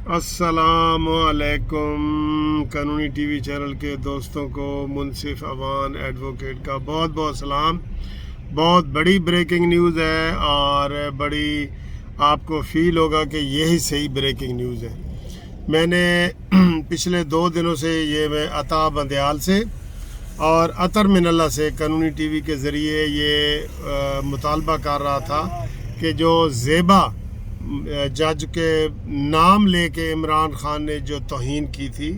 अस्सलाम वालेकुम। कानूनी टीवी चैनल के दोस्तों को मुनसिफ अवान एडवोकेट का बहुत बहुत सलाम। बहुत बड़ी ब्रेकिंग न्यूज़ है और बड़ी आपको फील होगा कि यही सही ब्रेकिंग न्यूज़ है। मैंने पिछले 2 दिनों से ये मैं अता बंदयाल से और अतर मिनल्ला से कानूनी टीवी के ज़रिए ये मुतालबा कर रहा था कि जो ज़ेबा जज के नाम लेके इमरान खान ने जो तौहीन की थी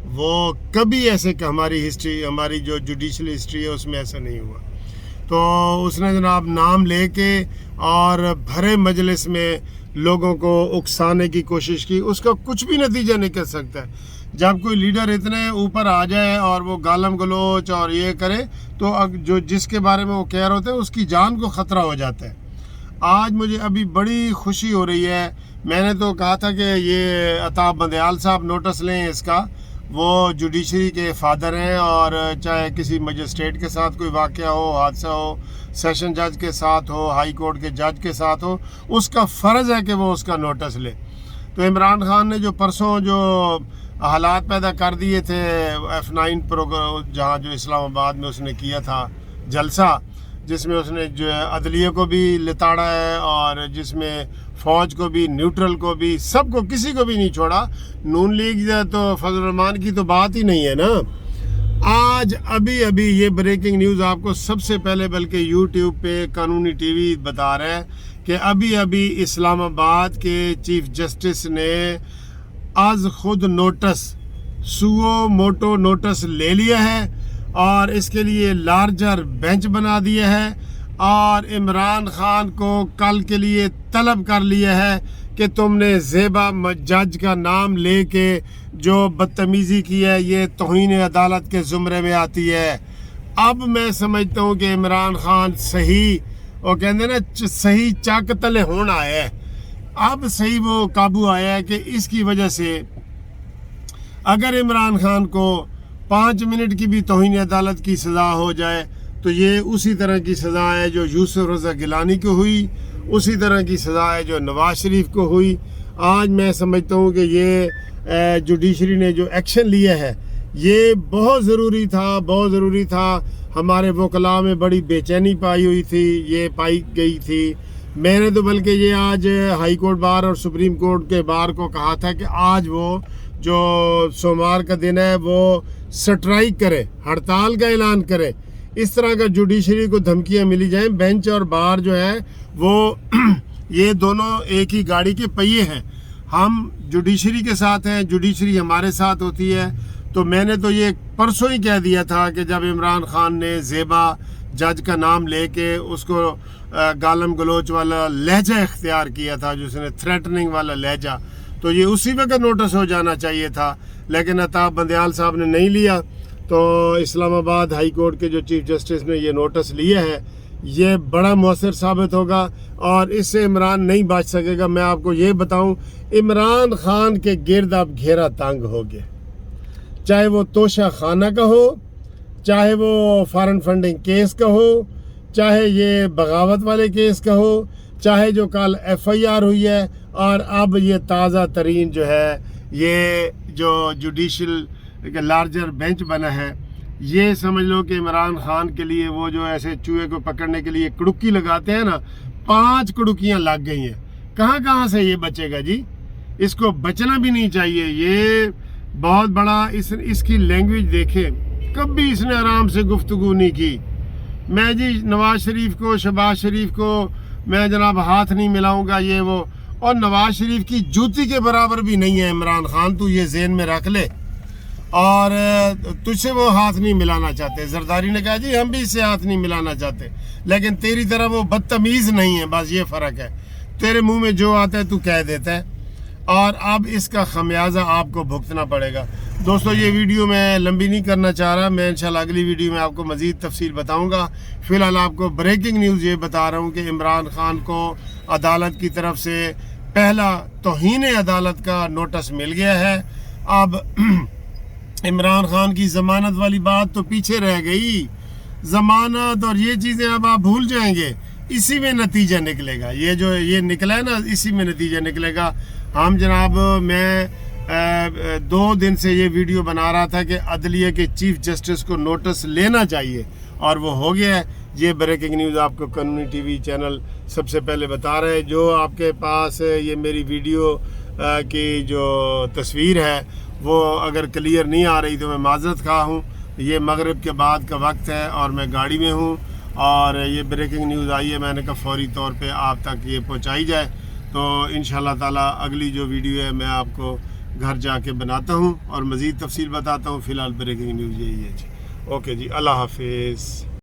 वो कभी ऐसे कि हमारी जो जुडिशल हिस्ट्री है उसमें ऐसा नहीं हुआ। तो उसने जनाब नाम लेके और भरे मजलिस में लोगों को उकसाने की कोशिश की। उसका कुछ भी नतीजा निकल सकता है। जब कोई लीडर इतने ऊपर आ जाए और वो गालम गलोच और ये करे तो जो जिसके बारे में वो कह रहे होते हैं उसकी जान को ख़तरा हो जाता है। आज मुझे अभी बड़ी खुशी हो रही है। मैंने तो कहा था कि ये अता बंदयाल साहब नोटिस लें इसका। वो जुडिशरी के फादर हैं और चाहे किसी मजिस्ट्रेट के साथ कोई वाक़या हो, हादसा हो, सेशन जज के साथ हो, हाई कोर्ट के जज के साथ हो, उसका फ़र्ज़ है कि वो उसका नोटिस ले। तो इमरान खान ने जो परसों जो हालात पैदा कर दिए थे F9 प्रोग्राम जहाँ जो इस्लामाबाद में उसने किया था जलसा, जिसमें उसने जो है अदलिया को भी लिताड़ा है और जिसमें फ़ौज को भी, न्यूट्रल को भी, सबको, किसी को भी नहीं छोड़ा। नून लीग तो फजल रहमान की तो बात ही नहीं है ना। आज अभी ये ब्रेकिंग न्यूज़ आपको सबसे पहले बल्कि यूट्यूब पे कानूनी टीवी बता रहा है कि अभी इस्लामाबाद के चीफ जस्टिस ने आज खुद नोटिस सुओ मोटो नोटिस ले लिया है और इसके लिए लार्जर बेंच बना दिया है और इमरान खान को कल के लिए तलब कर लिया है कि तुमने ज़ेबा जज का नाम लेके जो बदतमीज़ी की है ये तौहीन अदालत के ज़ुमरे में आती है। अब मैं समझता हूँ कि इमरान खान सही, वो कहते ना सही चक तले होना है, अब सही वो काबू आया है कि इसकी वजह से अगर इमरान खान को 5 मिनट की भी तौहीन अदालत की सज़ा हो जाए तो ये उसी तरह की सज़ा है जो यूसुफ रज़ा गिलानी को हुई, उसी तरह की सज़ा है जो नवाज शरीफ को हुई। आज मैं समझता हूँ कि ये जुडिशरी ने जो एक्शन लिया है ये बहुत ज़रूरी था। हमारे वकला में बड़ी बेचैनी पाई गई थी। मैंने तो बल्कि ये आज हाई कोर्ट बार और सुप्रीम कोर्ट के बार को कहा था कि आज वो जो सोमवार का दिन है वो स्ट्राइक करे, हड़ताल का ऐलान करे। इस तरह का जुडिशरी को धमकियां मिली जाएं। बेंच और बार जो है वो ये दोनों एक ही गाड़ी के पहिए हैं। हम जुडिशरी के साथ हैं, जुडिशरी हमारे साथ होती है। तो मैंने तो ये परसों ही कह दिया था कि जब इमरान खान ने ज़ेबा जज का नाम लेके उसको गालम गलोच वाला लहजा इख्तियार किया था, जिसने थ्रेटनिंग वाला लहजा, तो ये उसी वक्त नोटिस हो जाना चाहिए था। लेकिन अता बंदयाल साहब ने नहीं लिया। तो इस्लामाबाद हाई कोर्ट के जो चीफ जस्टिस ने ये नोटिस लिया है ये बड़ा मौसर साबित होगा और इससे इमरान नहीं बच सकेगा। मैं आपको ये बताऊं, इमरान खान के गिर्द अब घेरा तंग हो गया। चाहे वो तोशा खाना का हो, चाहे वो फॉरेन फंडिंग केस का हो, चाहे ये बगावत वाले केस का हो, चाहे जो कल FIR हुई है और अब ये ताज़ा तरीन जो है ये जो जुडिशल लार्जर बेंच बना है, ये समझ लो कि इमरान खान के लिए वो जो ऐसे चूहे को पकड़ने के लिए कुड़ुक्की लगाते हैं ना, 5 कुड़ुक्कियाँ लग गई हैं। कहाँ से ये बचेगा जी? इसको बचना भी नहीं चाहिए। ये बहुत बड़ा इसकी लैंग्वेज देखें, कभी इसने आराम से गुफ्तगू नहीं की। मैं जी नवाज शरीफ को, शहबाज शरीफ को मैं जनाब हाथ नहीं मिलाऊंगा ये वो, और नवाज शरीफ की जूती के बराबर भी नहीं है इमरान खान, तू ये ज़हन में रख ले। और तुझसे वो हाथ नहीं मिलाना चाहते। जरदारी ने कहा जी हम भी इससे हाथ नहीं मिलाना चाहते, लेकिन तेरी तरह वो बदतमीज़ नहीं है, बस ये फ़र्क है। तेरे मुंह में जो आता है तू कह देता है और अब इसका खमियाजा आपको भुगतना पड़ेगा। दोस्तों ये वीडियो मैं लंबी नहीं करना चाह रहा, मैं इंशाल्लाह अगली वीडियो में आपको मज़ीद तफसील बताऊंगा। फ़िलहाल आपको ब्रेकिंग न्यूज़ ये बता रहा हूँ कि इमरान खान को अदालत की तरफ से पहला तौहीन अदालत का नोटिस मिल गया है। अब इमरान खान की ज़मानत वाली बात तो पीछे रह गई। ज़मानत और ये चीज़ें अब आप भूल जाएंगे, इसी में नतीजा निकलेगा। ये जो ये निकला है ना, इसी में नतीजा निकलेगा। ہم جناب میں 2 دن سے یہ ویڈیو بنا رہا تھا کہ عدلیہ کے چیف جسٹس کو نوٹس لینا چاہیے اور وہ ہو گیا ہے. یہ بریکنگ نیوز آپ کو قانونی ٹی وی چینل سب سے پہلے بتا رہے ہیں. جو آپ کے پاس یہ میری ویڈیو کی جو تصویر ہے وہ اگر کلیئر نہیں آ رہی تو میں معذرت خواہ ہوں. یہ مغرب کے بعد کا وقت ہے اور میں گاڑی میں ہوں اور یہ بریکنگ نیوز آئی ہے. میں نے کہا فوری طور پہ آپ تک یہ پہنچائی جائے. تو انشاءاللہ تعالی اگلی جو ویڈیو ہے میں آپ کو گھر جا کے بناتا ہوں اور مزید تفصیل بتاتا ہوں. فی الحال بریکنگ نیوز یہی ہے جی. اوکے جی, اللہ حافظ.